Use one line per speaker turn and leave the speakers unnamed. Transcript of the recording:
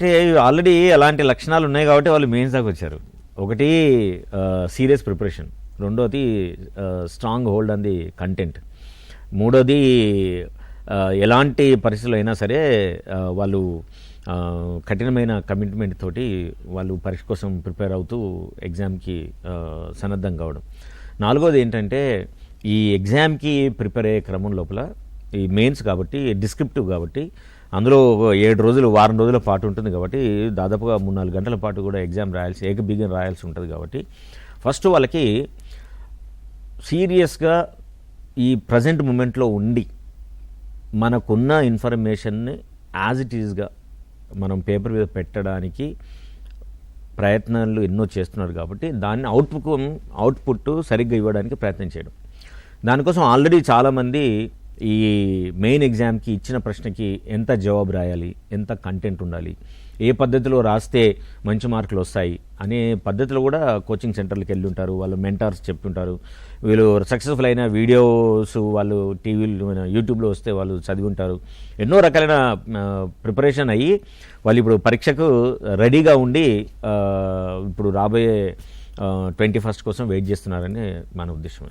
అంటే ఆల్రెడీ అలాంటి లక్షణాలు ఉన్నాయి కాబట్టి వాళ్ళు మెయిన్స్ దాకా వచ్చారు. ఒకటి సీరియస్ ప్రిపరేషన్, రెండోది strong hold on the content, మూడోది ఎలాంటి పరిస్థితులు అయినా సరే వాళ్ళు కఠినమైన కమిట్మెంట్ తోటి వాళ్ళు పరీక్ష కోసం ప్రిపేర్ అవుతూ ఎగ్జామ్కి సన్నద్ధం కావడం. నాలుగోది ఏంటంటే ఈ ఎగ్జామ్కి ప్రిపేర్ అయ్యే క్రమం లోపల ఈ మెయిన్స్ కాబట్టి డిస్క్రిప్టివ్ కాబట్టి అందులో 7 రోజులు వారం రోజుల పాటు ఉంటుంది కాబట్టి దాదాపుగా 3-4 గంటల పాటు కూడా ఎగ్జామ్ రాయాల్సి ఏకబిగిన రాయాల్సి ఉంటుంది. కాబట్టి ఫస్ట్ వాళ్ళకి సీరియస్గా ఈ ప్రజెంట్ మూమెంట్లో ఉండి మనకున్న ఇన్ఫర్మేషన్ని యాజ్ ఇట్ ఈజ్గా మనం పేపర్ మీద పెట్టడానికి ప్రయత్నాలు ఎన్నో చేస్తున్నారు. కాబట్టి దాన్ని అవుట్పుట్ సరిగ్గా ఇవ్వడానికి ప్రయత్నం చేయడం. దానికోసం ఆల్రెడీ చాలామంది ఈ మెయిన్ ఎగ్జామ్కి ఇచ్చిన ప్రశ్నకి ఎంత జవాబు రాయాలి, ఎంత కంటెంట్ ఉండాలి, ఏ పద్ధతిలో రాస్తే మంచి మార్కులు వస్తాయి అనే పద్ధతిలో కూడా కోచింగ్ సెంటర్లకు వెళ్ళి ఉంటారు. వాళ్ళు మెంటార్స్ చెప్తుంటారు. వీళ్ళు సక్సెస్ఫుల్ అయిన వీడియోస్ వాళ్ళు టీవీలో యూట్యూబ్లో వస్తే వాళ్ళు చదివి ఉంటారు. ఎన్నో రకాలైన ప్రిపరేషన్ అయ్యి వాళ్ళు ఇప్పుడు పరీక్షకు రెడీగా ఉండి ఇప్పుడు రాబోయే 21st కోసం వెయిట్ చేస్తున్నారని మన ఉద్దేశం.